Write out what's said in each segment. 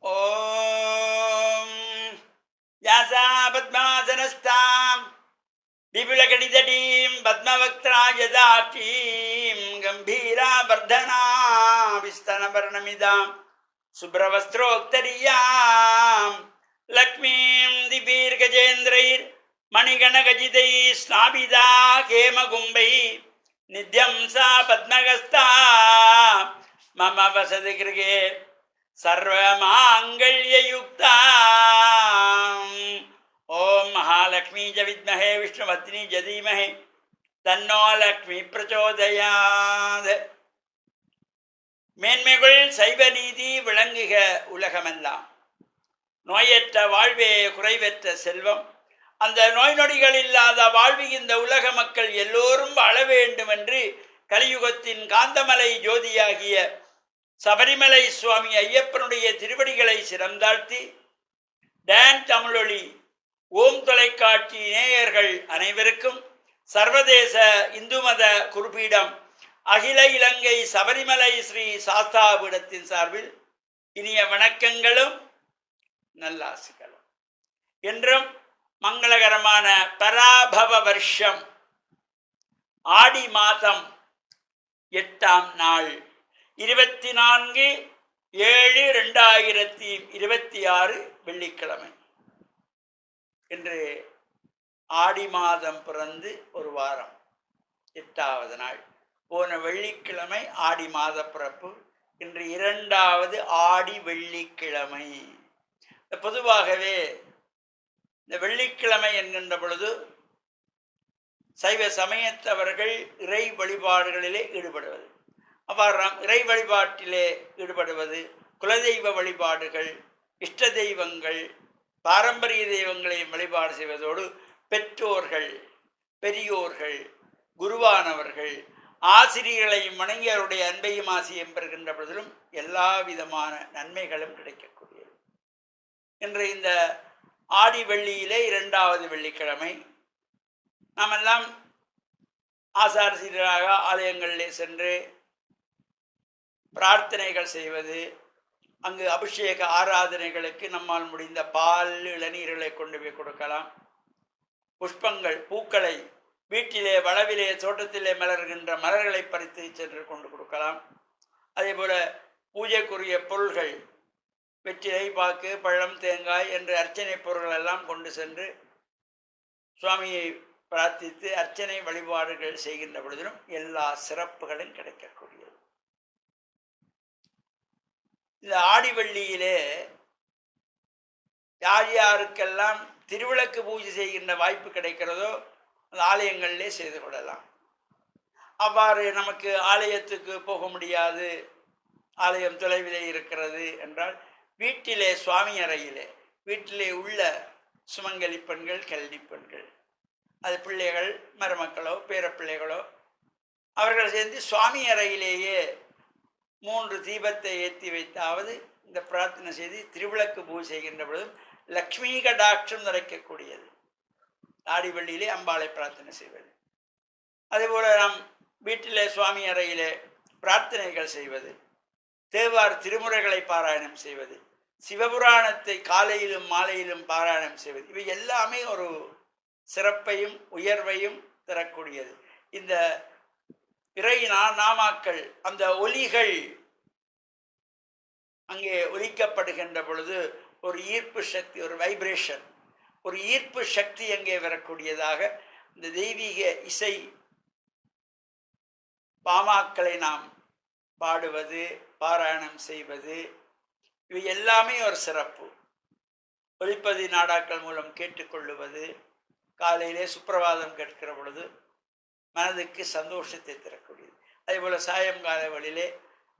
ஓம் யாசா பத்மாசனஸ்தாம் விபுலகடிதடீம் பத்மவக்த்ராஜதாட்சீம் கம்பீரா வர்தனா விஸ்தனவர்ணமிதாம் சுப்ரவஸ்திரோக்தரியாம் லக்ஷ்மீம் திபீர்கஜேந்திரைர் மணிகணகஜிதை ஸ்நாபிதா கேமகும்பை நித்யம் சா பத்மகஸ்தா மம வசதி கிருகே सर्वमांगल्ययुक्ताम् ओम महालक्ष्मी च विद्महे विष्णुपत्नी च धीमहि तन्नो लक्ष्मी प्रचोदयात्. மேன்மைகள் சைவ நீதி விளங்குக உலகமெல்லாம். நோயற்ற வாழ்வே குறைவற்ற செல்வம். அந்த நோய் நொடிகள் இல்லாத வாழ்வு இந்த உலக மக்கள் எல்லோரும் வாழ வேண்டும் என்று கலியுகத்தின் காந்தமலை ஜோதியாகிய சபரிமலை சுவாமி ஐயப்பனுடைய திருவடிகளை சிறந்தாழ்த்தி டான் தமிழொலி ஓம் தொலைக்காட்சி நேயர்கள் அனைவருக்கும் சர்வதேச இந்து மத குறிப்பீடம் அகில இலங்கை சபரிமலை ஸ்ரீ சாஸ்தாபீடத்தின் சார்பில் இனிய வணக்கங்களும் நல்லாசிகளும். என்றும் மங்களகரமான பராபவ வருஷம் ஆடி மாதம் 8ஆம் நாள் 24/7/2026 வெள்ளிக்கிழமை. இன்று ஆடி மாதம் பிறந்து ஒரு வாரம் 8வது நாள். போன வெள்ளிக்கிழமை ஆடி மாத பிறப்பு. இன்று 2வது ஆடி வெள்ளிக்கிழமை. பொதுவாகவே இந்த வெள்ளிக்கிழமை என்கின்ற பொழுது சைவ சமயத்தவர்கள் இறை வழிபாடுகளிலே ஈடுபடுவது, அவ்வாறு நாம் இறை வழிபாட்டிலே ஈடுபடுவது, குலதெய்வ வழிபாடுகள், இஷ்ட தெய்வங்கள், பாரம்பரிய தெய்வங்களை வழிபாடு செய்வதோடு பெற்றோர்கள், பெரியோர்கள், குருவானவர்கள், ஆசிரியர்களையும் வணங்கி அவருடைய அன்பையும் ஆசியம் பெறுகின்ற பொழுதிலும் எல்லா விதமான நன்மைகளும் கிடைக்கக்கூடியது. இன்று இந்த ஆடி வெள்ளியிலே 2வது வெள்ளிக்கிழமை. நாமெல்லாம் ஆசாரசீராக ஆலயங்களிலே சென்று பிரார்த்தனைகள் செய்வது, அங்கு அபிஷேக ஆராதனைகளுக்கு நம்மால் முடிந்த பால் இளநீர்களை கொண்டு போய் கொடுக்கலாம். புஷ்பங்கள், பூக்களை வீட்டிலே வளவிலே தோட்டத்திலே மலர்கின்ற மலர்களை பறித்து சென்று கொண்டு கொடுக்கலாம். அதே போல பூஜைக்குரிய பொருள்கள், வெற்றிலை, பாக்கு, பழம், தேங்காய் என்று அர்ச்சனை பொருள்கள் எல்லாம் கொண்டு சென்று சுவாமியை பிரார்த்தித்து அர்ச்சனை வழிபாடுகள் செய்கின்ற பொழுதிலும் எல்லா சிறப்புகளும் கிடைக்கக்கூடியது. இந்த ஆடி வெள்ளியிலே யார் யாருக்கெல்லாம் திருவிளக்கு பூஜை செய்கின்ற வாய்ப்பு கிடைக்கிறதோ அந்த ஆலயங்களிலே செய்து கொள்ளலாம். அவ்வாறு நமக்கு ஆலயத்துக்கு போக முடியாது, ஆலயம் தொலைவிலே இருக்கிறது என்றால் வீட்டிலே சுவாமி அறையிலே வீட்டிலே உள்ள சுமங்கலி பெண்கள், கல்வி பெண்கள், அது பிள்ளைகள், மருமக்களோ பேரப்பிள்ளைகளோ அவர்கள் சேர்ந்து சுவாமி அறையிலேயே 3 தீபத்தை ஏற்றி வைத்தாவது இந்த பிரார்த்தனை செய்து திருவிளக்கு பூஜை செய்கின்ற பொழுதும் லக்ஷ்மி கடாட்சம் நிறைக்கக்கூடியது. ஆடி வெள்ளியிலே அம்பாளை பிரார்த்தனை செய்வது. அதேபோல நாம் வீட்டிலே சுவாமி அறையிலே பிரார்த்தனைகள் செய்வது, தேவார் திருமுறைகளை பாராயணம் செய்வது, சிவபுராணத்தை காலையிலும் மாலையிலும் பாராயணம் செய்வது, இவை எல்லாமே ஒரு சிறப்பையும் உயர்வையும் தரக்கூடியது. இந்த இறை நாமாக்கள், அந்த ஒலிகள் அங்கே ஒலிக்கப்படுகின்ற பொழுது ஒரு ஈர்ப்பு சக்தி, ஒரு வைப்ரேஷன், ஒரு ஈர்ப்பு சக்தி அங்கே வரக்கூடியதாக இந்த தெய்வீக இசை பாமாக்களை நாம் பாடுவது, பாராயணம் செய்வது, இவை எல்லாமே ஒரு சிறப்பு. ஒலிப்பதி நாடாக்கள் மூலம் கேட்டுக்கொள்ளுவது, காலையிலே சுப்பிரபாதம் கேட்கிற பொழுது மனதுக்கு சந்தோஷத்தை தரக்கூடியது. அதேபோல் சாயங்கால வழியிலே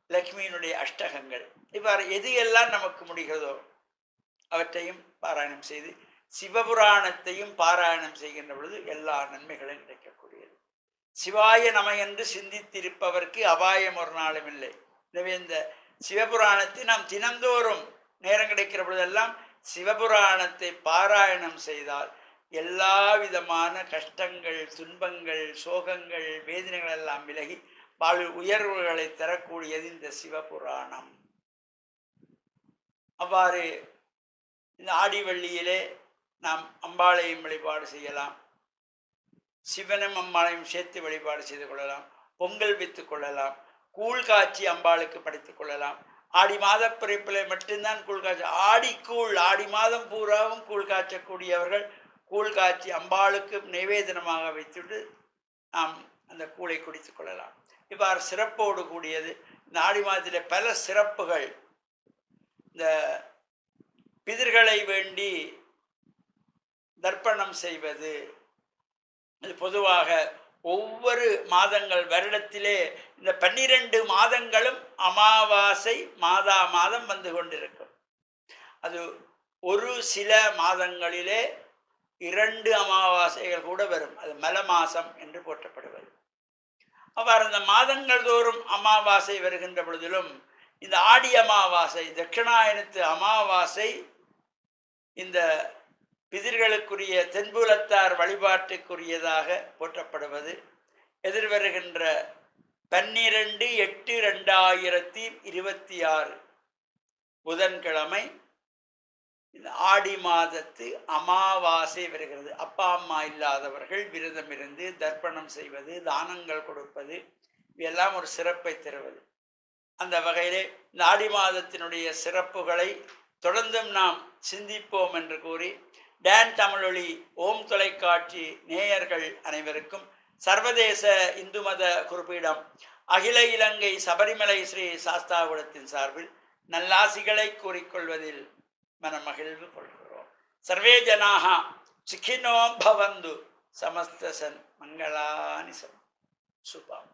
லக்ஷ்மியினுடைய அஷ்டகங்கள், இவ்வாறு எது எல்லாம் நமக்கு முடிகிறதோ அவற்றையும் பாராயணம் செய்து சிவபுராணத்தையும் பாராயணம் செய்கின்ற பொழுது எல்லா நன்மைகளும் கிடைக்கக்கூடியது. சிவாய நம என்று சிந்தித்திருப்பவர்க்கு அபாயம் ஒரு நாளும் இல்லை. எனவே இந்த சிவபுராணத்தை நாம் தினந்தோறும் நேரம் கிடைக்கிற பொழுதெல்லாம் சிவபுராணத்தை பாராயணம் செய்தால் எல்லா விதமான கஷ்டங்கள், துன்பங்கள், சோகங்கள், வேதனைகள் எல்லாம் விலகி வாழ்வு உயர்வுகளை தரக்கூடியது இந்த சிவபுராணம். அவ்வாறு அவ்வாறு இந்த ஆடி வெள்ளியிலே நாம் அம்பாளையும் வழிபாடு செய்யலாம், சிவனும் அம்பாளையும் சேர்த்து வழிபாடு செய்து கொள்ளலாம், பொங்கல் வைத்துக் கொள்ளலாம், கூழ் காய்ச்சி அம்பாளுக்கு படைத்துக் கொள்ளலாம். ஆடி மாத பிறப்பில் மட்டும்தான் கூழ் காய்ச்சி, ஆடிக்கூழ், ஆடி மாதம் பூராவும் கூழ் காய்ச்சக்கூடியவர்கள் கூழ் காய்ச்சி அம்பாளுக்கு நிவேதனமாக வைத்துட்டு நாம் அந்த கூழை குடித்துக் கொள்ளலாம். இவ்வாறு சிறப்போடு கூடியது இந்த ஆடி மாதத்தில் பல சிறப்புகள். இந்த பிதர்களை வேண்டி தர்ப்பணம் செய்வது, இது பொதுவாக ஒவ்வொரு மாதங்கள் வருடத்திலே இந்த 12 மாதங்களும் அமாவாசை மாதம் வந்து கொண்டிருக்கும். அது ஒரு சில மாதங்களிலே 2 அமாவாசைகள் கூட வரும். அது மல மாசம் என்று போற்றப்படுவது. அவ்வாறு அந்த மாதங்கள் தோறும் அமாவாசை வருகின்ற பொழுதிலும் இந்த ஆடி அமாவாசை, தட்சிணாயனத்து அமாவாசை இந்த பிதிர்களுக்குரிய தென்புலத்தார் வழிபாட்டுக்குரியதாக போற்றப்படுவது. எதிர்வருகின்ற 12/8/2026 புதன்கிழமை இந்த ஆடி மாதத்து அமாவாசை வருகிறது. அப்பா அம்மா இல்லாதவர்கள் விரதம் இருந்து தர்ப்பணம் செய்வது, தானங்கள் கொடுப்பது, இவையெல்லாம் ஒரு சிறப்பை தருவது. அந்த வகையிலே இந்த ஆடி மாதத்தினுடைய சிறப்புகளை தொடர்ந்தும் நாம் சிந்திப்போம் என்று கூறி, டான் தமிழொலி ஓம் தொலைக்காட்சி நேயர்கள் அனைவருக்கும் சர்வதேச இந்து மத குறிப்பீடம் அகில இலங்கை சபரிமலை ஸ்ரீ சாஸ்தாகுலத்தின் சார்பில் நல்லாசிகளை கூறிக்கொள்வதில் மனமகிழ்வு கொள்கிறோம். சர்வே ஜனாக சுகினோ பவந்து, சமஸ்த சன் மங்களானி சுபம்.